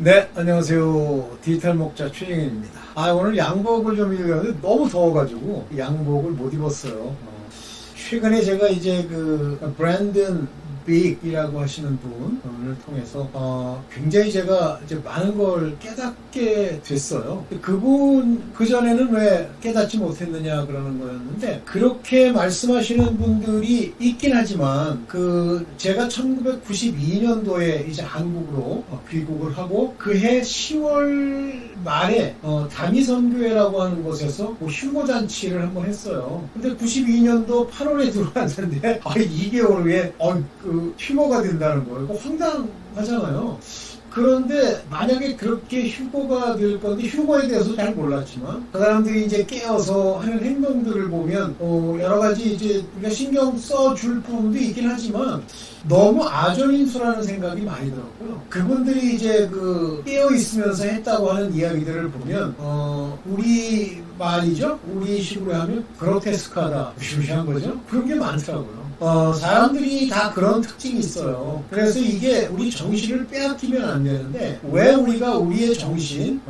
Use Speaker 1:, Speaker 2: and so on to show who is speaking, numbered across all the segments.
Speaker 1: 네, 안녕하세요. 디지털 목자 최영현입니다. 오늘 양복을 좀 입었는데 너무 더워가지고 양복을 못 입었어요. 최근에 제가 이제 그 브랜든 빅이라고 하시는 분을 통해서 굉장히 제가 이제 많은 걸 깨닫게 됐어요. 그분 그전에는 왜 깨닫지 못했느냐 그러는 거였는데, 그렇게 말씀하시는 분들이 있긴 하지만 제가 1992년도에 이제 한국으로 귀국을 하고 그해 10월 말에 다미선교회라고 하는 곳에서 휴거잔치를 한번 했어요. 근데 92년도 8월에 들어왔는데 2개월 후에 휴거가 된다는 거예요. 황당하잖아요. 그런데 만약에 그렇게 휴거가 될 건데, 휴거에 대해서 잘 몰랐지만 그 사람들이 이제 깨어서 하는 행동들을 보면 여러 가지 이제 우리가 신경 써줄 부분도 있긴 하지만 너무 아전인수라는 생각이 많이 들었고요. 그분들이 이제 깨어 있으면서 했다고 하는 이야기들을 보면 우리 말이죠. 우리 식으로 하면 그로테스크하다, 무시무시한 거죠. 그런 게 많더라고요. 사람들이 다 그런 특징이 있어요. 그래서 이게 우리 정신을 빼앗기면 안 되는데, 왜 우리가 우리의 정신,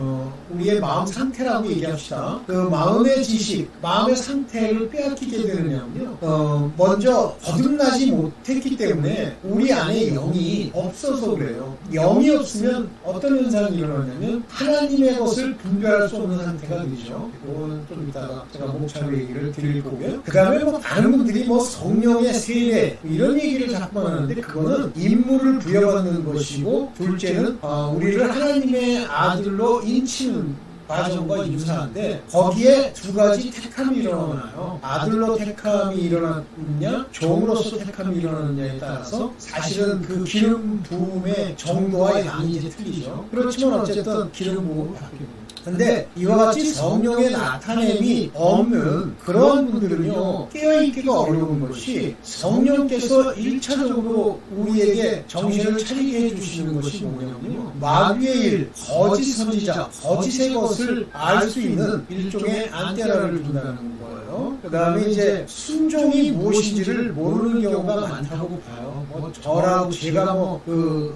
Speaker 1: 우리의 마음 상태라고 얘기합시다. 그 마음의 지식, 마음의 상태를 빼앗기게 되느냐면요. 먼저 거듭나지 못했기 때문에 우리 안에 영이 없어서 그래요. 영이 없으면 어떤 현상이 일어나냐면 하나님의 것을 분별할 수 없는 상태가 되죠. 이거는 좀 이따가 제가 목차로 얘기를 드릴 거고요. 그 다음에 많은 분들이 성령의 세례 이런 얘기를 자꾸 하는데, 그거는 임무를 부여받는 것이고, 둘째는 우리를 하나님의 아들로 인치는 과정과 유사한데, 거기에 두 가지 택함이 일어나요. 아들로 택함이 일어났느냐, 종으로서 택함이 일어났느냐에 따라서 사실은 그 기름 부음의 정도와 양이 이제 틀리죠. 그렇지만 어쨌든 기름 부음은 바뀝니다. 근데 이와 같이 성령의 나타냄이 없는 그런 분들은요, 깨어있기가 어려운 것이, 성령께서 1차적으로 우리에게 정신을 차리게 해주시는 것이 뭐냐면요, 마귀의 일, 거짓 선지자, 거짓의 것을 알 수 있는 일종의 안테나를 둔다는 거예요. 그 다음에 이제 순종이 무엇인지를 모르는 경우가 많다고 봐요. 저라고 제가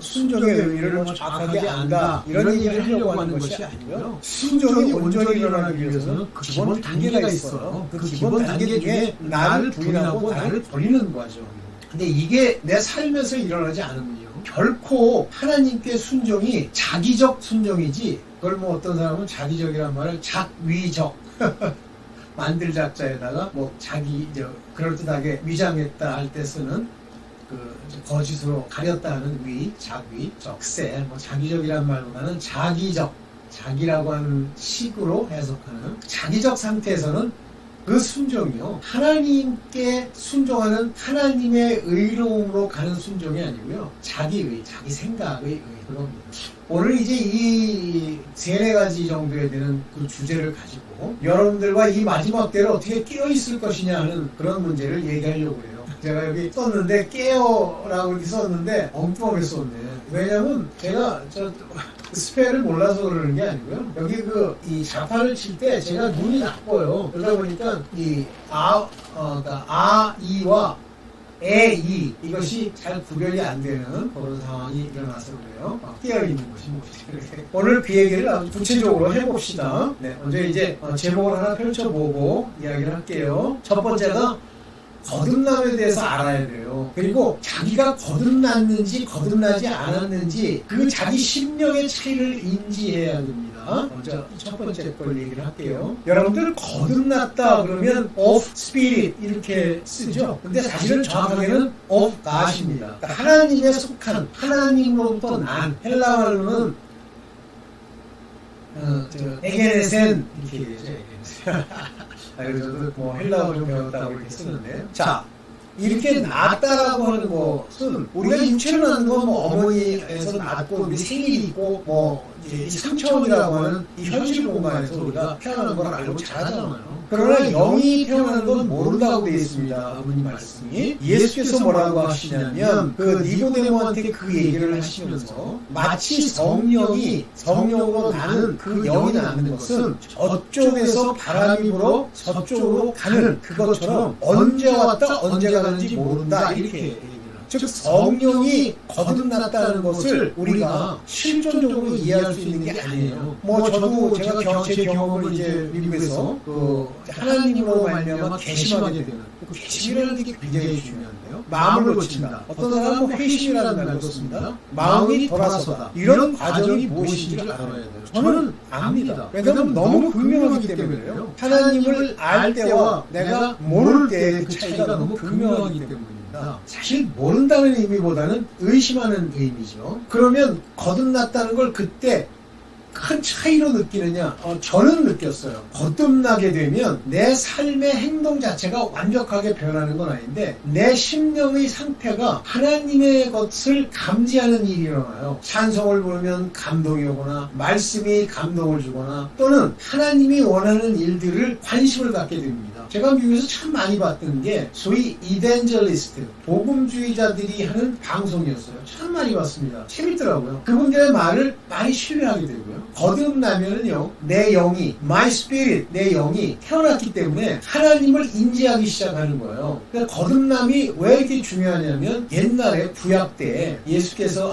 Speaker 1: 순종의 의미를 정확하게 안다, 이런 얘기를 하려고 하는 것이 아니고요. 순종이 온전히 일어나기 위해서는 그 기본 단계가 있어요. 그 기본 단계 중에 나를 부인하고 나를 버리는 거죠. 근데 이게 내 삶에서 일어나지 않으면요, 결코 하나님께 순종이 자기적 순종이지, 그걸 어떤 사람은 자기적이란 말을 작위적 만들 작자에다가 그럴듯하게 위장했다 할 때 쓰는 거짓으로 가렸다 하는 작위, 적세, 자기적이란 말보다는 자기적, 자기라고 하는 식으로 해석하는 자기적 상태에서는 그 순종이요, 하나님께 순종하는 하나님의 의로움으로 가는 순종이 아니고요, 자기의, 자기 생각의 의, 그겁니다. 오늘 이제 이 3-4가지 정도에 되는 그 주제를 가지고 여러분들과 이 마지막 때를 어떻게 깨어있을 것이냐 하는 그런 문제를 얘기하려고 해요. 제가 여기 썼는데 깨어라고 이렇게 썼는데 엉뚱하게 썼네. 왜냐면 제가 스펠을 몰라서 그러는 게 아니고요, 여기 이 자판을 칠 때 제가 눈이 나빠요. 그러다 보니까 이와 이 이것이 잘 구별이 안 되는 그런 상황이 일어나서 그래요. 깨어있는 것이 뭐지. 오늘 그 얘기를 아주 구체적으로 해봅시다. 네, 먼저 이제 제목을 하나 펼쳐보고 이야기를 할게요. 첫 번째가 거듭남에 대해서 알아야 돼요. 그리고 자기가 거듭났는지 거듭나지 않았는지 그 자기 심령의 차이를 인지해야 됩니다. 먼저 첫 번째 걸 얘기를 할게요. 여러분들 거듭났다 그러면 of spirit 이렇게 쓰죠. 근데 사실은 정확하게는 of God입니다. 그러니까 하나님에 속한, 하나님으로부터 난, 헬라 말로는 에게네센 이렇게 얘기하죠. 그래서 헬라어 좀 배웠다고 이렇게 쓰는데, 자, 이렇게 낳았다라고 하는 것은 우리가 육체로 낳는 건 어머니에서 낳고 우리 생일이 있고 이 3차원이라고 하는 이 현실 공간에서 우리가 태어나는 걸 알고 잘하잖아요. 그러나 영이 태어나는 건 모른다고 되어 있습니다. 아버님 말씀이. 예수께서 뭐라고 하시냐면 니고데모한테 그 얘기를 하시면서 마치 성령으로 나는 그 영이 나는 것은 저쪽에서 바람이 불어 저쪽으로 가는 그것처럼 언제 왔다 언제 가는지 모른다, 이렇게 얘기를 하죠. 즉 성령이 거듭났다는 것을 우리가 실존적으로 이해할 수 있는 게 아니에요. 뭐 저도 제가 제 경험을 이제 미국에서 그 하나님으로 말미암아 개심하게 되는 그 개심이라는 게 굉장히 중요한데요. 마음을 고친다. 어떤 사람은 회심이라는 말을 썼습니다. 마음이 돌아서다. 이런 과정이 무엇인지를 알아야 돼요. 저는 압니다. 왜냐하면 너무 극명하기 때문에요. 하나님을 알 때와 내가 모를 때의 그 차이가 너무 극명하기 때문입니다. 사실 모른다는 의미보다는 의심하는 의미죠. 그러면 거듭났다는 걸 그때 큰 차이로 느끼느냐? 저는 느꼈어요. 거듭나게 되면 내 삶의 행동 자체가 완벽하게 변하는 건 아닌데 내 심령의 상태가 하나님의 것을 감지하는 일이 일어나요. 찬송을 부르면 감동이 오거나 말씀이 감동을 주거나 또는 하나님이 원하는 일들을 관심을 갖게 됩니다. 제가 미국에서 참 많이 봤던 게 소위 이벤젤리스트, 복음주의자들이 하는 방송이었어요. 참 많이 봤습니다. 재밌더라고요. 그분들의 말을 많이 신뢰하게 되고요. 거듭나면은요, 내 영이, my spirit, 내 영이 태어났기 때문에 하나님을 인지하기 시작하는 거예요. 그러니까 거듭남이 왜 이렇게 중요하냐면 옛날에 구약 때 예수께서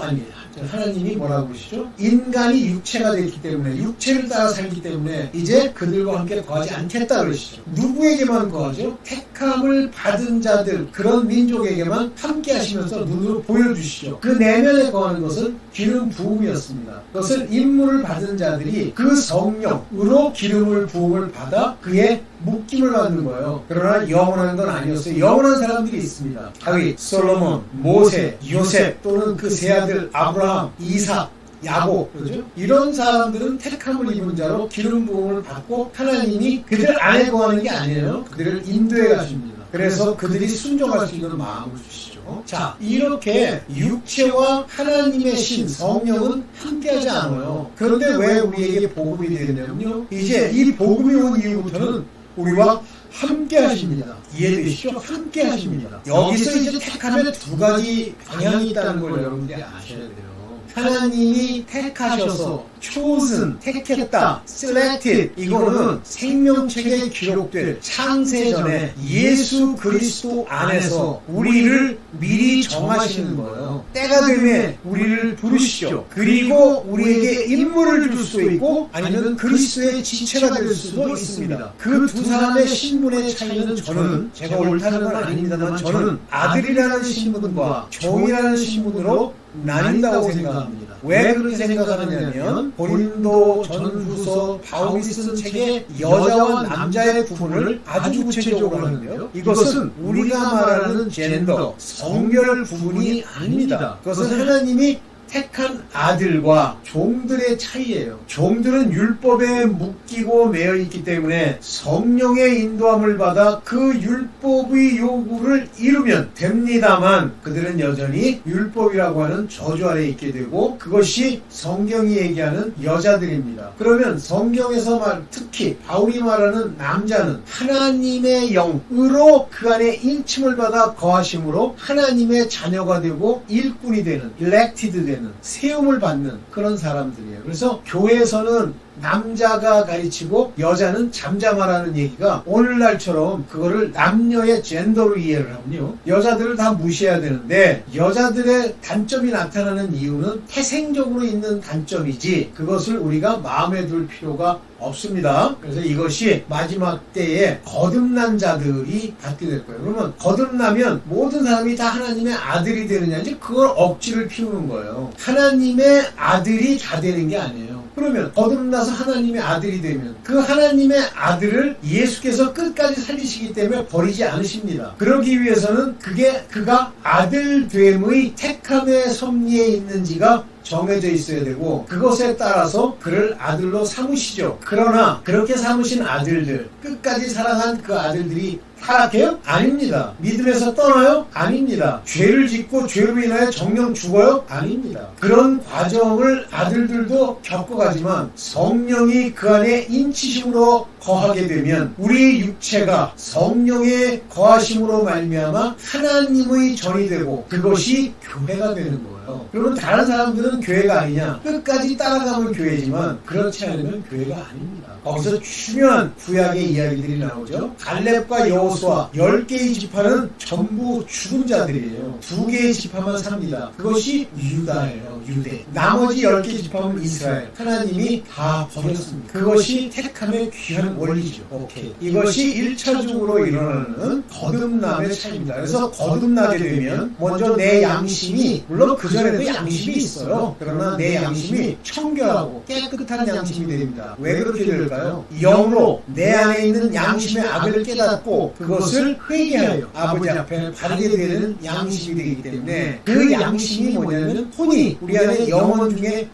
Speaker 1: 하나님이 뭐라고 그러시죠? 인간이 육체가 됐기 때문에 육체를 따라 살기 때문에 이제 그들과 함께 거하지 않겠다 그러시죠. 누구에게만 거하죠? 택함을 받은 자들 그런 민족에게만 함께 하시면서 눈으로 보여주시죠. 그 내면에 거하는 것은 기름 부음이었습니다. 그것은 임무를 받은 자들이 그 성령으로 기름을 부음을 받아 그의 묶임을 받는 거예요. 그러나 영원한 건 아니었어요. 영원한 사람들이 있습니다. 다윗, 솔로몬, 모세, 요셉 또는 그 세 아들 아브라함, 이삭, 야곱, 그죠? 이런 사람들은 택함을 입은 자로 기름 부음을 받고 하나님이 그들 안에 거하는 게 아니에요. 그들을 인도해 가십니다. 그래서 그들이 순종할 수 있는 마음을 주시죠. 자, 이렇게 육체와 하나님의 신, 성령은 함께하지 않아요. 그런데 왜 우리에게 복음이 되냐면요. 이제 이 복음이 온 이후부터는 우리와 함께 하십니다. 이해되시죠? 함께 하십니다. 여기서 이제 택함에 두 가지 방향이 있다는 걸 여러분들이 아셔야 돼요. 하나님이 택하셔서 chosen, 택했다, selected 이거는 생명책에 기록될 창세전에 예수 그리스도 안에서 우리를 미리 정하시는 거예요. 때가 되면 우리를 부르시죠. 그리고 우리에게 임무를 줄 수 있고 아니면 그리스도의 지체가 될 수도 있습니다. 그 두 사람의 신분의 차이는 저는 제가 옳다는 건 아닙니다만 저는 아들이라는 신분과 종이라는 신분으로 나뉜다고 생각합니다. 왜 그렇게 생각하느냐면 고린도 전후서 바울이 쓴 책에 여자와 남자의 구분을 아주 구체적으로 하는데요. 이것은 우리가 말하는 젠더, 성별 구분이 아닙니다. 그것은 하나님이 택한 아들과 종들의 차이예요. 종들은 율법에 묶이고 매여 있기 때문에 성령의 인도함을 받아 그 율법의 요구를 이루면 됩니다만 그들은 여전히 율법이라고 하는 저주 아래에 있게 되고 그것이 성경이 얘기하는 여자들입니다. 그러면 성경에서 특히 바울이 말하는 남자는 하나님의 영으로 그 안에 인침을 받아 거하심으로 하나님의 자녀가 되고 일꾼이 되는, elected 되는 세움을 받는 그런 사람들이에요. 그래서 교회에서는 남자가 가르치고 여자는 잠잠하라는 얘기가 오늘날처럼 그거를 남녀의 젠더로 이해를 하면요. 여자들을 다 무시해야 되는데 여자들의 단점이 나타나는 이유는 태생적으로 있는 단점이지 그것을 우리가 마음에 둘 필요가 없습니다. 그래서 이것이 마지막 때에 거듭난 자들이 받게 될 거예요. 그러면 거듭나면 모든 사람이 다 하나님의 아들이 되느냐지 그걸 억지를 피우는 거예요. 하나님의 아들이 다 되는 게 아니에요. 그러면 거듭나서 하나님의 아들이 되면 그 하나님의 아들을 예수께서 끝까지 살리시기 때문에 버리지 않으십니다. 그러기 위해서는 그가 아들됨의 택함의 섭리에 있는지가 정해져 있어야 되고 그것에 따라서 그를 아들로 삼으시죠. 그러나 그렇게 삼으신 아들들, 끝까지 사랑한 그 아들들이 타락해요? 아닙니다. 믿음에서 떠나요? 아닙니다. 죄를 짓고 죄로 인하여 정령 죽어요? 아닙니다. 그런 과정을 아들들도 겪어가지만 성령이 그 안에 인치심으로 거하게 되면 우리 육체가 성령의 거하심으로 말미암아 하나님의 전이 되고 그것이 교회가 되는 거예요. 거예요. 그러면 다른 사람들은 교회가 아니냐? 끝까지 따라가면 교회지만 그렇지 않으면 교회가 아닙니다. 거기서 중요한 구약의 이야기들이 나오죠. 갈렙과 여호수아 10개의 지파는 전부 죽은 자들이에요. 2개의 지파만 삽니다. 그것이 유다예요. 유대. 나머지 10개 지파는 이스라엘. 하나님이 다 버렸습니다. 그것이 택함의 귀한 원리죠. 오케이. 이것이 1차적으로 일어나는 거듭남의 차이입니다. 그래서 거듭나게 되면 먼저 내 양심이, 물론 그전에도 양심이 있어요. 그러나 내 양심이 청결하고 깨끗한 양심이 됩니다. 왜 그렇게 될까요? 영으로 내 안에 있는 양심의 악을 깨닫고 그것을 회개하여 아버지 앞에 바르게 되는 양심이 되기 때문에, 그 양심이 뭐냐면 혼이, 우리 안에 영혼 중에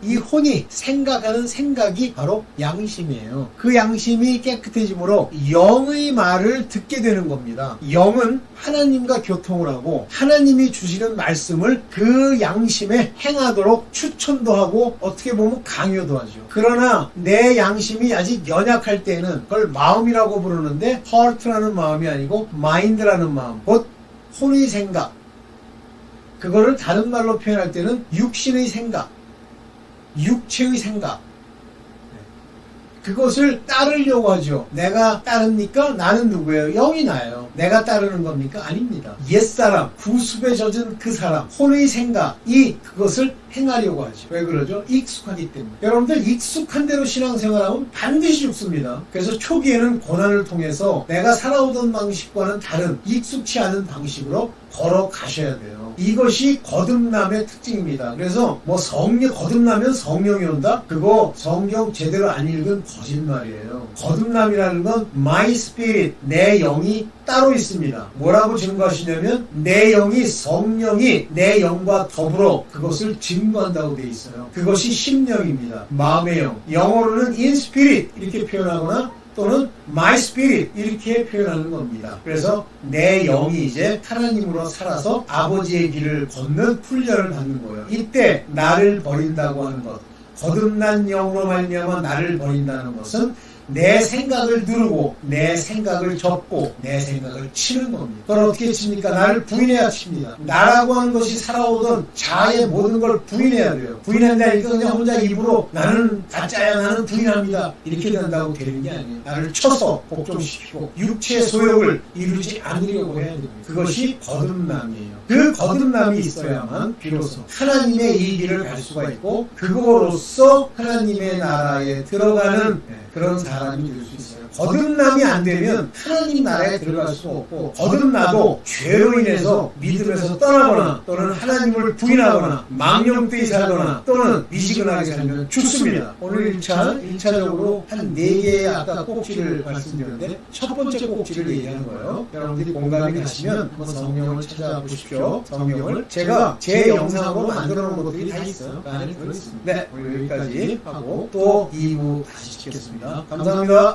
Speaker 1: 이 혼이 생각하는 생각이 바로 양심이에요. 그 양심이 깨끗해지므로 영의 말을 듣게 되는 겁니다. 영은 하나님과 교통을 하고 하나님이 주시는 말씀을 그 양심에 행하도록 추천도 하고 어떻게 보면 강요도 하죠. 그러나 내 양심이 아직 연약할 때는 그걸 마음이라고 부르는데, heart라는 마음이 아니고 mind라는 마음, 곧 혼의 생각, 그거를 다른 말로 표현할 때는 육신의 생각, 육체의 생각, 그것을 따르려고 하죠. 내가 따릅니까? 나는 누구예요? 영이 나예요. 내가 따르는 겁니까? 아닙니다. 옛사람, 구습에 젖은 그 사람, 혼의 생각이 그것을 행하려고 하죠. 왜 그러죠? 익숙하기 때문에. 여러분들 익숙한 대로 신앙생활하면 반드시 죽습니다. 그래서 초기에는 고난을 통해서 내가 살아오던 방식과는 다른 익숙치 않은 방식으로 걸어가셔야 돼요. 이것이 거듭남의 특징입니다. 그래서 뭐 거듭나면 성령이 온다? 그거 성경 제대로 안 읽은 거짓말이에요. 거듭남이라는 건 my spirit, 내 영이 따로 있습니다. 뭐라고 증거하시냐면 내 영이, 성령이 내 영과 더불어 그것을 증거한다고 되어 있어요. 그것이 심령입니다. 마음의 영. 영어로는 in spirit 이렇게 표현하거나 또는 my spirit 이렇게 표현하는 겁니다. 그래서 내 영이 이제 하나님으로 살아서 아버지의 길을 걷는 훈련을 받는 거예요. 이때 나를 버린다고 하는 것, 거듭난 영으로 말미암아 나를 버린다는 것은 내 생각을 누르고 내 생각을 접고 내 생각을 치는 겁니다. 그걸 어떻게 칩니까? 나를 부인해야 칩니다. 나라고 하는 것이 살아오던 자아의 모든 걸 부인해야 돼요. 부인한다니까 그냥 혼자 입으로 나는 가짜야, 나는 부인합니다, 이렇게 된다고 되는 게 아니에요. 나를 쳐서 복종시키고 육체의 소욕을 이루지 않으려고 해야 됩니다. 그것이 거듭남이에요. 그 거듭남이 있어야만 비로소 하나님의 이 길을 갈 수가 있고 그거로서 하나님의 나라에 들어가는 그런 사람이 될 수 있어요. 거듭남이 안 되면 하나님 나라에 들어갈 수 없고, 거듭나도 죄로 인해서 믿음에서 떠나거나 또는 하나님을 부인하거나 망령되이 살거나 또는 미지근하게 살면 죽습니다. 오늘 1차적으로 한 4개의 아까 꼭지를 말씀드렸는데 첫 번째 꼭지를 얘기하는 거예요. 여러분들이 공감이 가시면 한번 성경을 찾아보십시오. 성경을 제가 제 영상으로 만들어 놓은 것들이 다 있어요. 그 안에 들어있습니다. 네, 오늘 여기까지 하고 또 2부 다시 찍겠습니다. 감사합니다.